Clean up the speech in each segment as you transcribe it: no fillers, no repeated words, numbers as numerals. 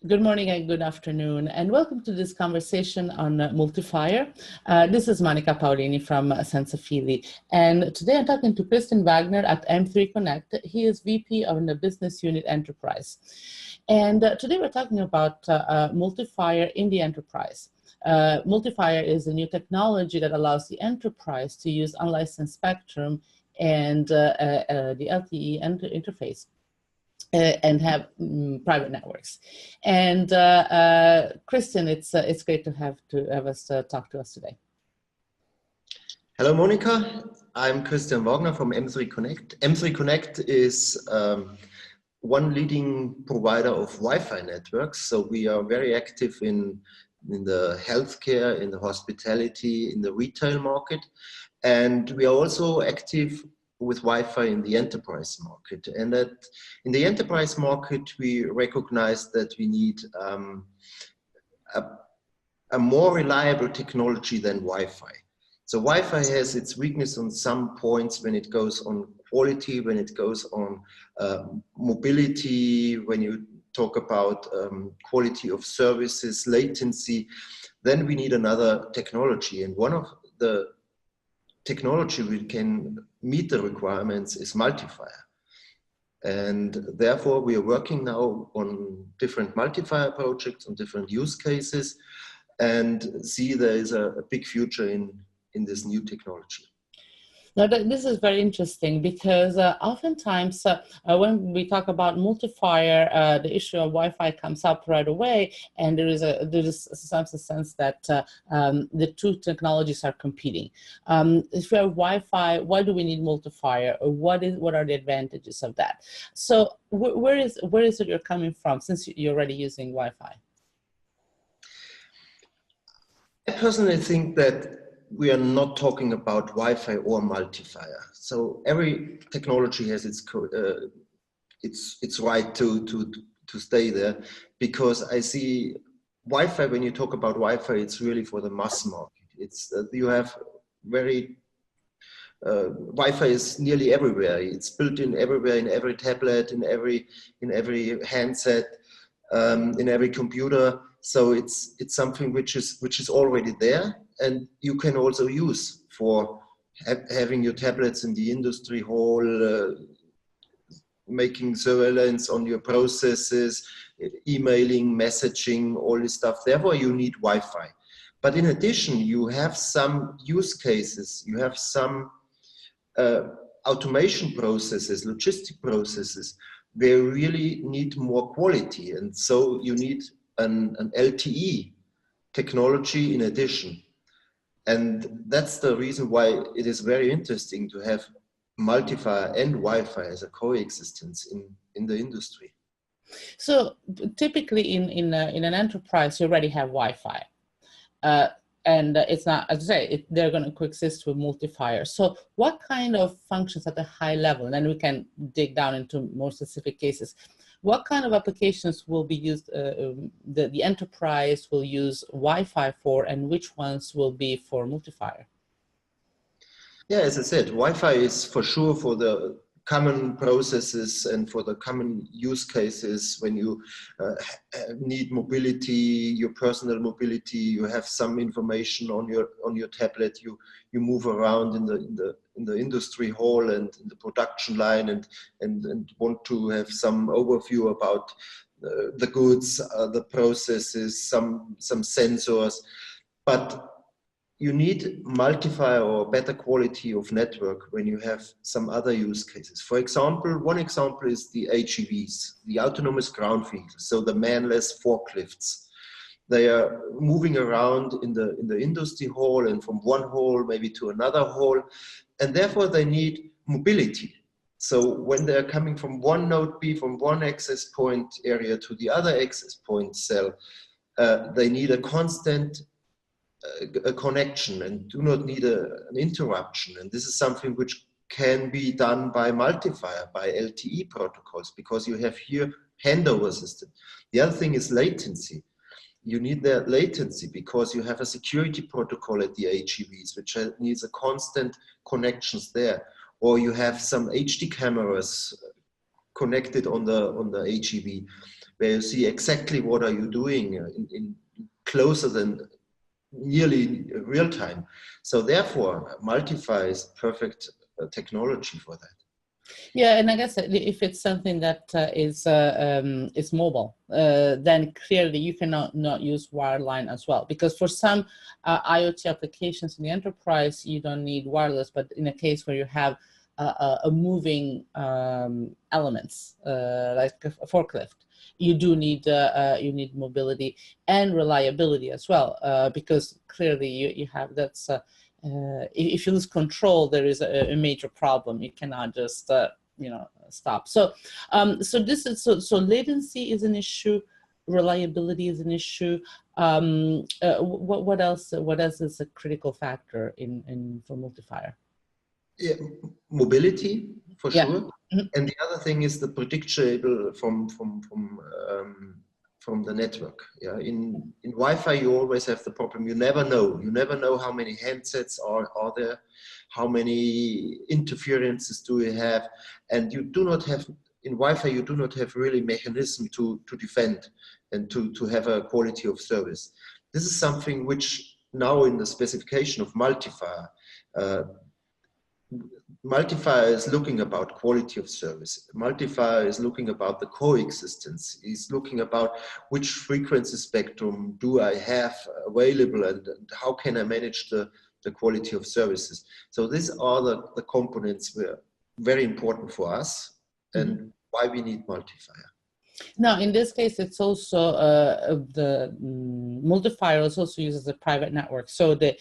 Good morning and good afternoon, and welcome to this conversation on MulteFire. This is Monica Paolini from Senza Fili, and today I'm talking to Christian Wagner at M3 Connect. He is VP of the Business Unit Enterprise. And today we're talking about MulteFire in the enterprise. MulteFire is a new technology that allows the enterprise to use unlicensed spectrum and the LTE interface. And have private networks. And Christian, it's great to have us talk to us today. Hello, Monica. I'm Christian Wagner from M3 Connect. M3 Connect is one leading provider of Wi-Fi networks. So we are very active in the healthcare, in the hospitality, in the retail market. And we are also active with Wi-Fi in the enterprise market. And that in the enterprise market, we recognize that we need a more reliable technology than Wi-Fi. So Wi-Fi has its weakness on some points when it goes on quality, when it goes on mobility, when you talk about quality of services, latency, then we need another technology. And one of the technology we can meet the requirements is MulteFire. And therefore we are working now on different MulteFire projects, on different use cases, and see there is a big future in this new technology. Now, this is very interesting because oftentimes when we talk about MulteFire, the issue of Wi-Fi comes up right away, and there is some sense that the two technologies are competing. If we have Wi-Fi, why do we need MulteFire? Or what are the advantages of that? So where is it you're coming from, since you're already using Wi-Fi? I personally think that we are not talking about Wi-Fi or MulteFire. So every technology has its right to stay there, because I see Wi-Fi, when you talk about Wi-Fi, it's really for the mass market. It's you have very Wi-Fi is nearly everywhere. It's built in everywhere, in every tablet, in every handset, in every computer. So it's something which is already there, and you can also use for having your tablets in the industry hall, making surveillance on your processes, emailing, messaging, all this stuff. Therefore, you need Wi-Fi. But in addition, you have some use cases, you have some automation processes, logistic processes, where you really need more quality. And so you need an LTE technology in addition. And that's the reason why it is very interesting to have MulteFire and Wi-Fi as a coexistence in the industry. So typically in an enterprise, you already have Wi-Fi. And it's not, as I say, they're going to coexist with MulteFire. So what kind of functions at a high level, and then we can dig down into more specific cases, what kind of applications will be used, the enterprise will use Wi-Fi for, and which ones will be for MulteFire? Yeah, as I said, Wi-Fi is for sure for the common processes and for the common use cases. When you need mobility, your personal mobility, you have some information on your tablet, you move around in the industry hall and in the production line, and want to have some overview about the goods, the processes, some sensors. But you need MulteFire or better quality of network when you have some other use cases. For example, one example is the AGVs, the autonomous ground vehicles, so the manless forklifts. They are moving around in the industry hall and from one hall maybe to another hall, and therefore they need mobility. So when they're coming from one node B, from one access point area to the other access point cell, they need a constant a connection and do not need an interruption. And this is something which can be done by MulteFire, by LTE protocols, because you have here handover system. The other thing is latency. You need that latency because you have a security protocol at the AGVs, which needs a constant connections there. Or you have some HD cameras connected on the AGV. where you see exactly what are you doing in closer than nearly real time. So therefore, MulteFire is perfect technology for that. Yeah, and I guess if it's something that is mobile, then clearly you cannot not use wireline as well. Because for some IoT applications in the enterprise, you don't need wireless. But in a case where you have a moving elements like a forklift, you do need mobility and reliability as well. Because clearly you have that's. If you lose control, there is a major problem. You cannot just stop. So this is so latency is an issue, reliability is an issue. What else is a critical factor for MulteFire? Yeah, mobility for sure. Mm-hmm. And the other thing is the predictable from the network. Yeah, in Wi-Fi you always have the problem. You never know how many handsets are there, how many interferences do you have, and you do not have in Wi-Fi. You do not have really mechanism to defend and to have a quality of service. This is something which now in the specification of MulteFire. MulteFire is looking about quality of service. MulteFire is looking about the coexistence. He's looking about which frequency spectrum do I have available and how can I manage the quality of services. So these are the components were very important for us and why we need MulteFire. Now, in this case, it's also the MulteFire is also used as a private network. So the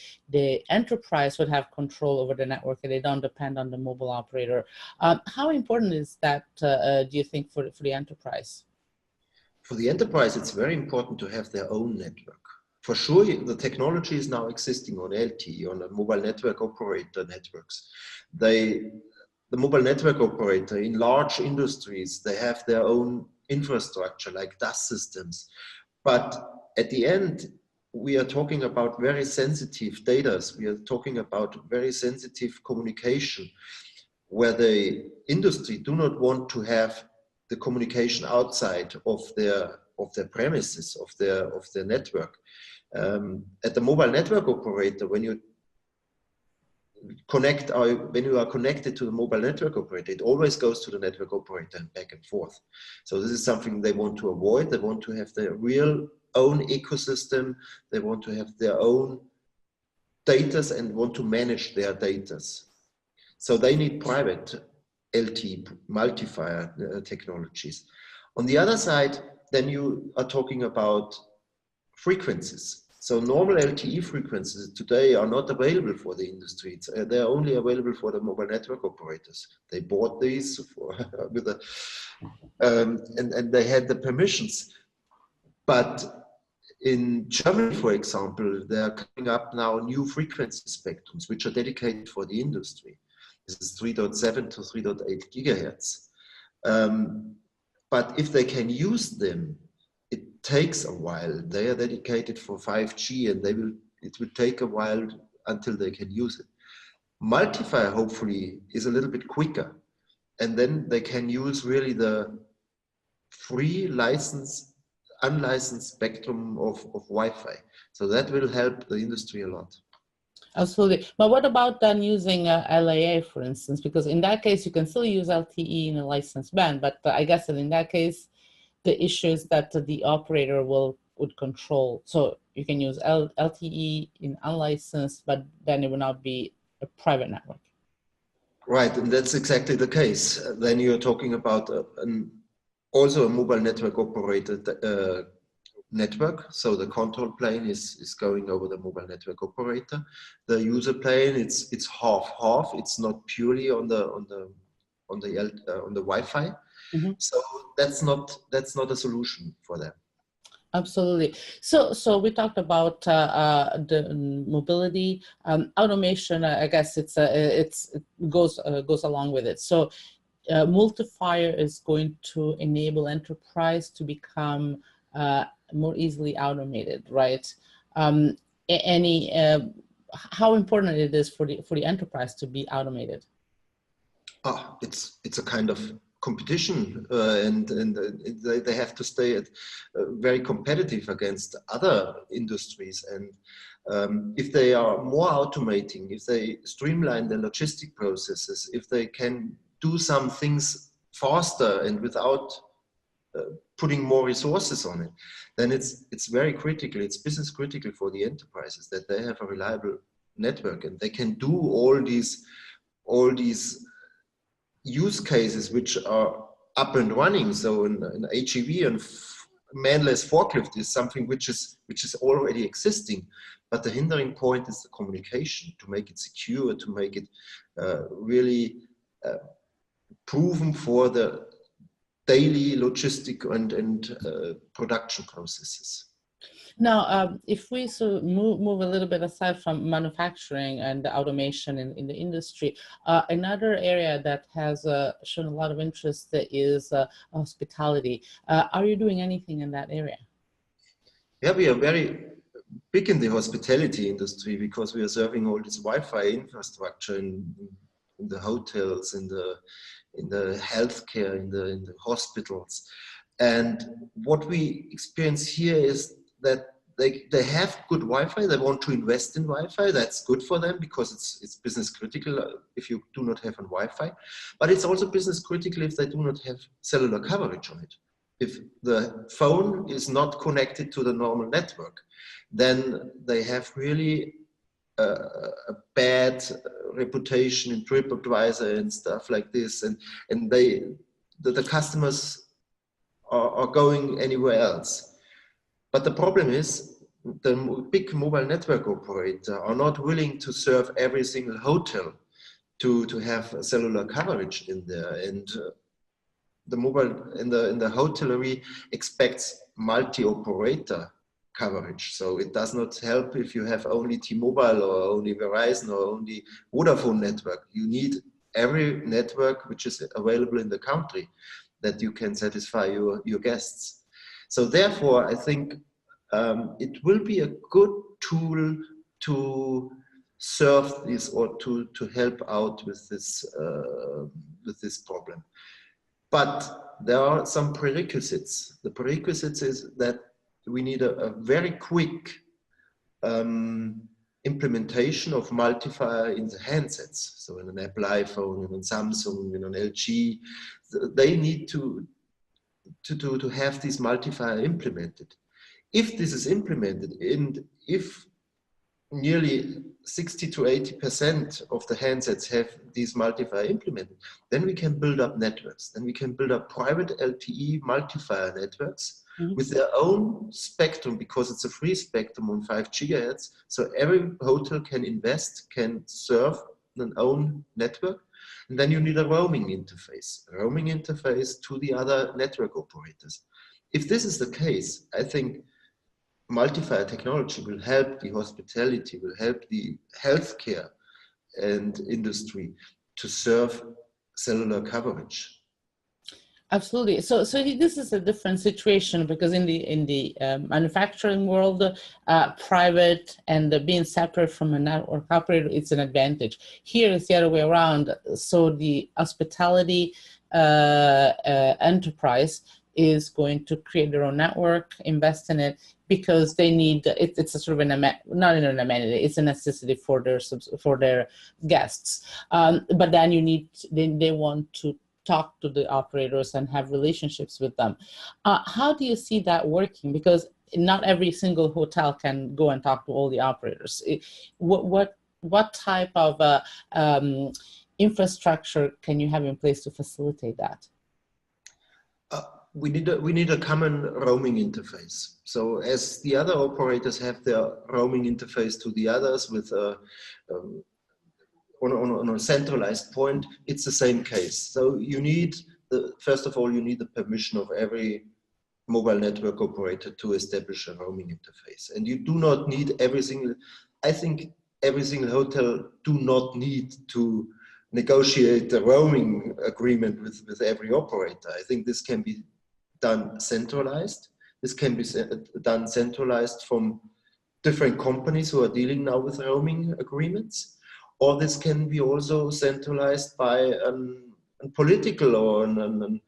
enterprise would have control over the network and they don't depend on the mobile operator. How important is that, do you think, for the enterprise? For the enterprise, it's very important to have their own network. For sure, the technology is now existing on LTE, on the mobile network operator networks. The mobile network operator in large industries, they have their own infrastructure like DAS systems. But at the end, we are talking about very sensitive data. We are talking about very sensitive communication where the industry do not want to have the communication outside of their premises, of their network. At the mobile network operator, when you are connected to the mobile network operator, it always goes to the network operator and back and forth. So this is something they want to avoid. They want to have their real own ecosystem. They want to have their own data and want to manage their data. So they need private LTE MulteFire technologies. On the other side, then you are talking about frequencies. So normal LTE frequencies today are not available for the industry. They're only available for the mobile network operators. They bought these with and they had the permissions. But in Germany, for example, there are coming up now new frequency spectrums which are dedicated for the industry. This is 3.7 to 3.8 gigahertz. But if they can use them, it takes a while. They are dedicated for 5G and it will take a while until they can use it. MulteFire hopefully is a little bit quicker, and then they can use really the free unlicensed spectrum of Wi-Fi. So that will help the industry a lot. Absolutely. But what about then using LAA, for instance? Because in that case, you can still use LTE in a licensed band, but I guess that in that case, the issue is that the operator would control. So you can use LTE in unlicensed, but then it will not be a private network. Right, and that's exactly the case. Then you're talking about also a mobile network operator network. So the control plane is going over the mobile network operator. The user plane, it's half. It's not purely on the Wi-Fi. Mm-hmm. So that's not a solution for them. Absolutely. So we talked about the mobility, automation. I guess it goes along with it. So MulteFire is going to enable enterprise to become more easily automated, right? How important it is for the enterprise to be automated? It's a kind of competition, and they have to stay at, very competitive against other industries. And if they are more automating, if they streamline their logistic processes, if they can do some things faster and without putting more resources on it, then it's very critical. It's business critical for the enterprises that they have a reliable network and they can do all these use cases which are up and running. So an HEV and manless forklift is something which is already existing, but the hindering point is the communication, to make it secure, to make it really proven for the daily logistic and production processes. Now, if we sort of move a little bit aside from manufacturing and the automation in the industry, another area that has shown a lot of interest is hospitality. Are you doing anything in that area? Yeah, we are very big in the hospitality industry because we are serving all this Wi-Fi infrastructure in the hotels, in the healthcare, in the hospitals. And what we experience here is that they have good Wi-Fi, they want to invest in Wi-Fi, that's good for them because it's business critical if you do not have a Wi-Fi, but it's also business critical if they do not have cellular coverage on it. If the phone is not connected to the normal network, then they have really a bad reputation in TripAdvisor and stuff like this, and the customers are going anywhere else. But the problem is the big mobile network operator are not willing to serve every single hotel to have cellular coverage in there, and the mobile in the hotellery expects multi-operator coverage. So it does not help if you have only T-Mobile or only Verizon or only Vodafone network. You need every network which is available in the country that you can satisfy your guests. So therefore, I think it will be a good tool to serve this or to help out with this problem. But there are some prerequisites. The prerequisites is that we need a very quick implementation of MulteFire in the handsets. So in an Apple iPhone, in a Samsung, in an LG, they need to have this MulteFire implemented. If this is implemented, and if nearly 60 to 80% of the handsets have these MulteFire implemented, then we can build up networks. Then we can build up private LTE MulteFire networks with their own spectrum, because it's a free spectrum on 5 gigahertz. So every hotel can invest, can serve an own network. And then you need a roaming interface to the other network operators. If this is the case, I think MulteFire technology will help the hospitality, will help the healthcare and industry to serve cellular coverage. Absolutely. So this is a different situation, because in the manufacturing world, private and being separate from a network operator, it's an advantage. Here it's the other way around. So the hospitality enterprise is going to create their own network, invest in it, because they need it. It's a sort of not an amenity; it's a necessity for their guests. But then they want to talk to the operators and have relationships with them. How do you see that working? Because not every single hotel can go and talk to all the operators. What type of infrastructure can you have in place to facilitate that? We need a common roaming interface. So as the other operators have their roaming interface to the others with on a centralized point, it's the same case. So you need first of all, you need the permission of every mobile network operator to establish a roaming interface. And you do not need I think every single hotel do not need to negotiate a roaming agreement with every operator. I think this can be done centralized. This can be done centralized from different companies who are dealing now with roaming agreements. Or this can be also centralized by political or an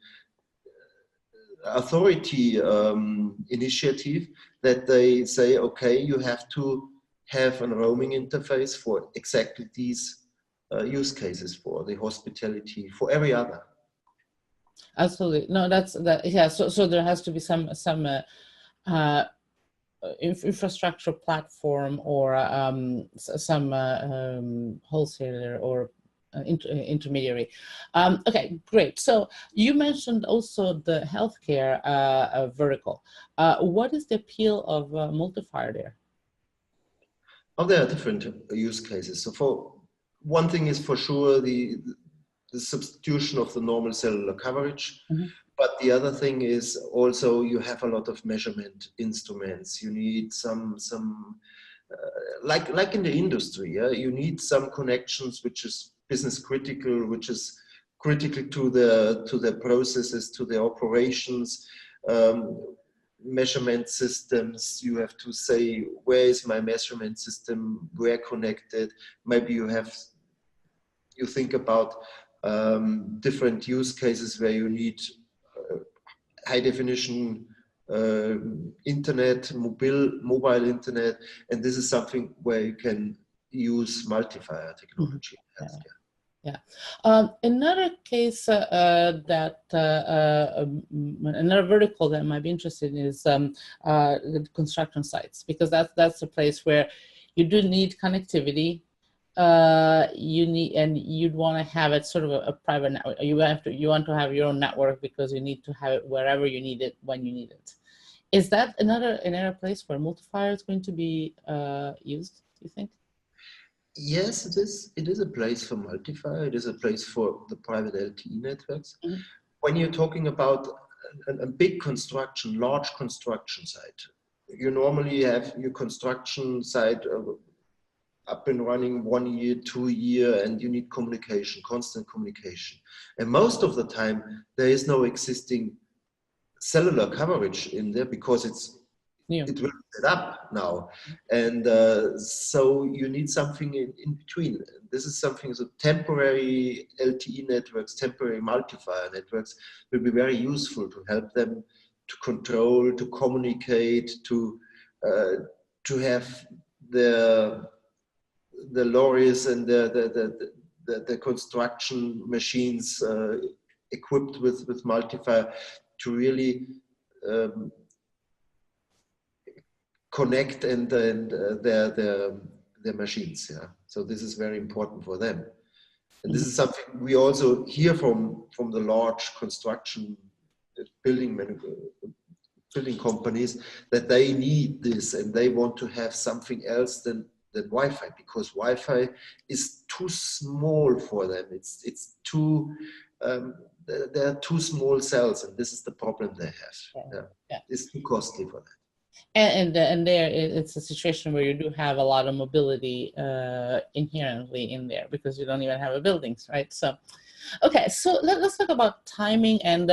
authority initiative that they say, okay, you have to have a roaming interface for exactly these use cases, for the hospitality, for every other. Absolutely. No, yeah. So there has to be some infrastructure platform or some wholesaler or intermediary. Okay, great. So you mentioned also the healthcare vertical. What is the appeal of MulteFire there? Oh, there are different use cases. So for one thing is for sure the substitution of the normal cellular coverage. Mm-hmm. But the other thing is also you have a lot of measurement instruments. You need some like in the industry, yeah? You need some connections which is business critical, which is critical to the processes, to the operations. Measurement systems, you have to say, where is my measurement system, where connected? Maybe you think about different use cases where you need high definition internet, mobile internet, and this is something where you can use MulteFire technology. Mm-hmm. Yeah. Another case another vertical that might be interested in is the construction sites, because that's a place where you do need connectivity. You'd want to have it sort of a private network. You want to have your own network because you need to have it wherever you need it when you need it. Is that another place where MulteFire is going to be used, do you think? Yes, it is. It is a place for MulteFire. It is a place for the private LTE networks. Mm-hmm. When you're talking about a big construction, large construction site, you normally have your construction site up and running 1 year, 2 year, and you need communication, constant communication. And most of the time, there is no existing cellular coverage in there because it will set up now. And so you need something in between. This is something, so temporary LTE networks, temporary MulteFire networks will be very useful to help them to control, to communicate, to have the lorries and the construction machines equipped with MulteFire to really connect and their machines. Yeah. So this is very important for them. And this is something we also hear from the large construction building companies, that they need this and they want to have something else than Wi-Fi, because Wi-Fi is too small for them. It's too there are too small cells, and this is the problem they have. Yeah. It's too costly for them. And there it's a situation where you do have a lot of mobility inherently in there, because you don't even have buildings, right? So, okay, so let's talk about timing. And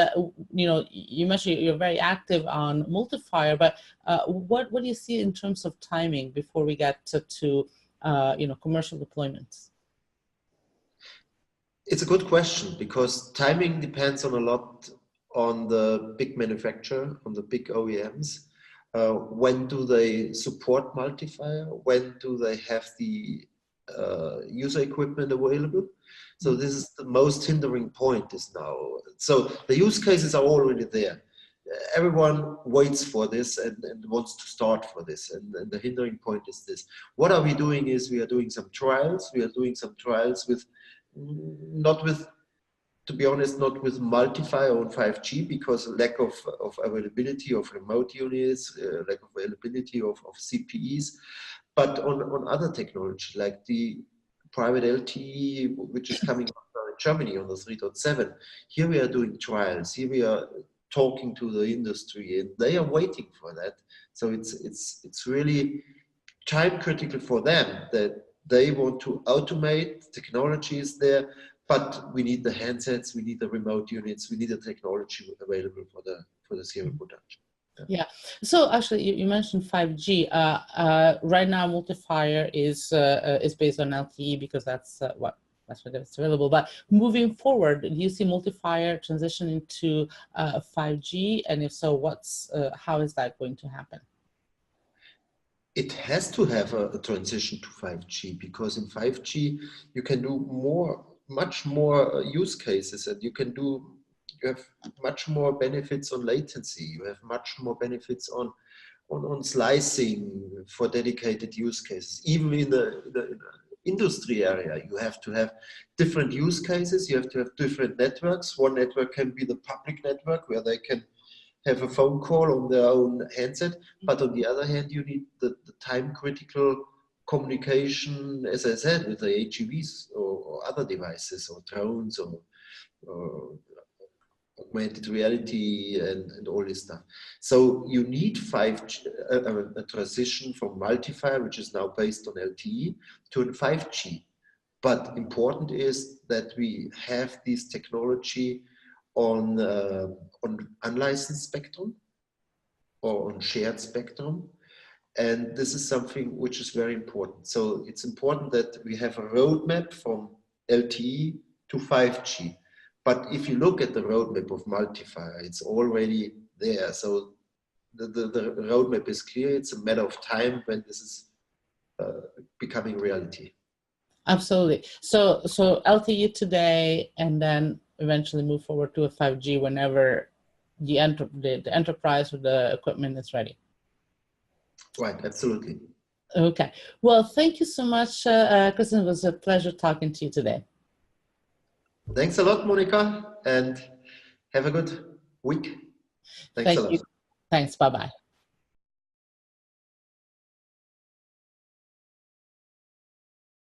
you mentioned you're very active on MulteFire, but what do you see in terms of timing before we get to commercial deployments? It's a good question, because timing depends on a lot on the big manufacturer, on the big OEMs. When do they support MulteFire? When do they have the user equipment available? So this is the most hindering point is now. So the use cases are already there. Everyone waits for this and wants to start for this. And the hindering point is this. What are we doing is we are doing some trials. We are doing some trials with, to be honest, not with MulteFire on 5G, because lack of availability of remote units, lack of availability of CPEs, but on other technology like the private LTE, which is coming up in Germany on the 3.7. Here we are doing trials. Here we are talking to the industry, and they are waiting for that. So it's really time critical for them, that they want to automate. Technology is there. But we need the handsets, we need the remote units, we need the technology available for the serial production. Yeah. So actually, you mentioned 5G. Right now, MulteFire is based on LTE, because that's that's where it's available. But moving forward, do you see MulteFire transitioning to 5G? And if so, how is that going to happen? It has to have a transition to 5G, because in 5G you can do much more use cases, and you have much more benefits on latency. You have much more benefits on slicing for dedicated use cases. Even in the industry area, you have to have different use cases. You have to have different networks. One network can be the public network where they can have a phone call on their own handset, but on the other hand, you need the time critical communication, as I said, with the AGVs or other devices or drones or augmented reality and all this stuff. So you need 5G, a transition from MulteFire, which is now based on LTE, to 5G. But important is that we have this technology on unlicensed spectrum or on shared spectrum. And this is something which is very important. So it's important that we have a roadmap from LTE to 5G. But if you look at the roadmap of MulteFire, it's already there. So the roadmap is clear. It's a matter of time when this is becoming reality. Absolutely. So LTE today, and then eventually move forward to a 5G whenever the enterprise or the equipment is ready. Right, absolutely. Okay. Well, thank you so much, Christian. It was a pleasure talking to you today. Thanks a lot, Monica, and have a good week. Thanks a lot. Thank you. Thanks. Bye-bye.